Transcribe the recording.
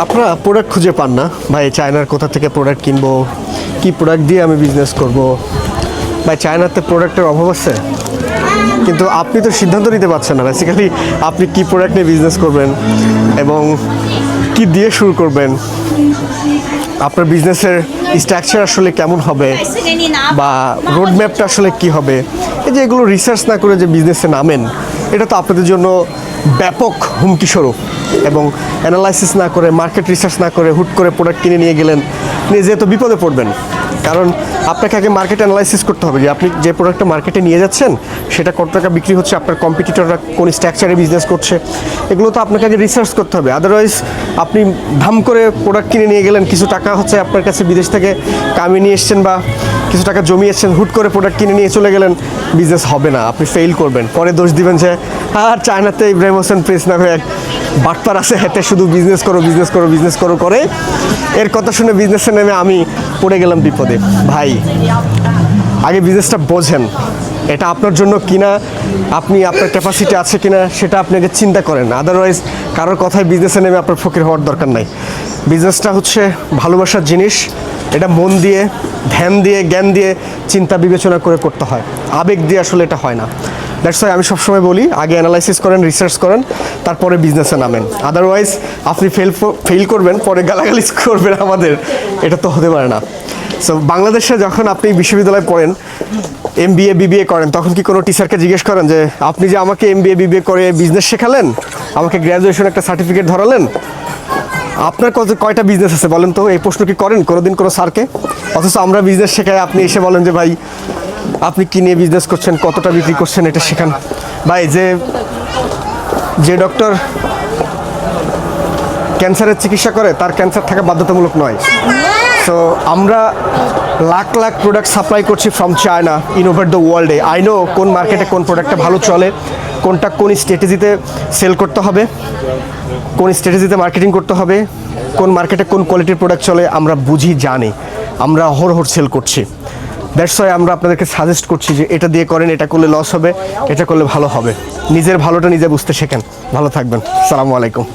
আপনারা প্রোডাক্ট খুঁজে পান না ভাই, চায়নার কোথা থেকে প্রোডাক্ট কিনবো, কি প্রোডাক্ট দিয়ে আমি বিজনেস করব। ভাই চায়নাতে প্রোডাক্টের অভাব আছে, কিন্তু আপনি তো সিদ্ধান্ত নিতে পারছেন না বেসিক্যালি আপনি কি প্রোডাক্ট নিয়ে বিজনেস করবেন এবং কি দিয়ে শুরু করবেন, আপনার বিজনেসের স্ট্রাকচার আসলে কেমন হবে বা রোড ম্যাপটা আসলে কি হবে। এই যে এগুলো রিসার্চ না করে যে বিজনেসে নামেন, এটা তো আপনাদের জন্য ব্যাপক হুমকি স্বরূপ। এবং অ্যানালাইসিস না করে, মার্কেট রিসার্চ না করে হুট করে প্রোডাক্ট কিনে নিয়ে গেলেন, নিয়ে যেহেতু বিপদে পড়বেন। কারণ আপনাকে আগে মার্কেট অ্যানালাইসিস করতে হবে যে আপনি যে প্রোডাক্টটা মার্কেটে নিয়ে যাচ্ছেন সেটা কত টাকা বিক্রি হচ্ছে, আপনার কম্পিটিটররা কোন স্ট্রাকচারে বিজনেস করছে, এগুলো তো আপনাকে আগে রিসার্চ করতে হবে। আদারওয়াইজ আপনি ধাম করে প্রোডাক্ট কিনে নিয়ে গেলেন, কিছু টাকা হচ্ছে আপনার কাছে বিদেশ থেকে কামিয়ে নিয়ে এসছেন বা কিছু টাকা জমিয়েছেন, হুট করে প্রোডাক্ট কিনে নিয়ে চলে গেলেন, বিজনেস হবে না, আপনি ফেল করবেন। পরে দোষ দিবেন যে আর চায়নাতে ইব্রাহিম হোসেন প্রেস নামে এক বাটপার আছে, হাতে শুধু বিজনেস করো বিজনেস করো বিজনেস করো করে এর কথা শুনে বিজনেসে নেমে আমি পড়ে গেলাম বিপদে। ভাই আগে বিজনেসটা বোঝেন, এটা আপনার জন্য কিনা, আপনি আপনার ক্যাপাসিটি আছে কিনা সেটা আপনি আগে চিন্তা করেন। আদারওয়াইজ কারোর কথায় বিজনেসে নেমে আপনার ফকির হওয়ার দরকার নাই। বিজনেসটা হচ্ছে ভালোবাসার জিনিস, এটা মন দিয়ে, ধ্যান দিয়ে, জ্ঞান দিয়ে, চিন্তা বিবেচনা করে করতে হয়, আবেগ দিয়ে আসলে এটা হয় না। দ্যাটস ওয়াই আমি সবসময় বলি আগে অ্যানালাইসিস করেন, রিসার্চ করেন, তারপরে বিজনেসে নামেন। আদারওয়াইজ আপনি ফেল করবেন, পরে গালাগালি করবেন আমাদের, এটা তো হতে পারে না। সো বাংলাদেশে যখন আপনি বিশ্ববিদ্যালয়ে পড়েন, MBA BBA করেন, তখন কি কোনো টিচারকে জিজ্ঞেস করেন যে আপনি যে আমাকে MBA BBA করে বিজনেস শেখালেন, আমাকে গ্র্যাজুয়েশন একটা সার্টিফিকেট ধরালেন, আপনার কয়টা বিজনেস আছে বলেন তো? এই প্রশ্ন কি করেন কোনোদিন কোনো স্যারকে? অথচ আমরা বিজনেস শেখাই, আপনি এসে বলেন যে ভাই আপনি কি নিয়ে বিজনেস করছেন, কতটা বিক্রি করছেন, এটা শেখান। ভাই যে ডক্টর ক্যান্সারের চিকিৎসা করে তার ক্যান্সার থাকা বাধ্যতামূলক নয়। সো আমরা লাখ লাখ প্রোডাক্ট সাপ্লাই করছি from China in over the ওয়ার্ল্ডে। আই নো কোন মার্কেটে কোন প্রোডাক্টটা ভালো চলে, কোনটা কোন স্ট্র্যাটেজিতে সেল করতে হবে, কোন স্ট্র্যাটেজিতে মার্কেটিং করতে হবে, কোন মার্কেটে কোন কোয়ালিটির প্রোডাক্ট চলে, আমরা বুঝি জানি, আমরা অহরহ সেল করছি। দ্যাটস ওয়াই আমরা আপনাদেরকে সাজেস্ট করছি যে এটা দিয়ে করেন, এটা করলে লস হবে, এটা করলে ভালো হবে। নিজের ভালোটা নিজে বুঝতে শেখেন। ভালো থাকবেন। আসসালামু আলাইকুম।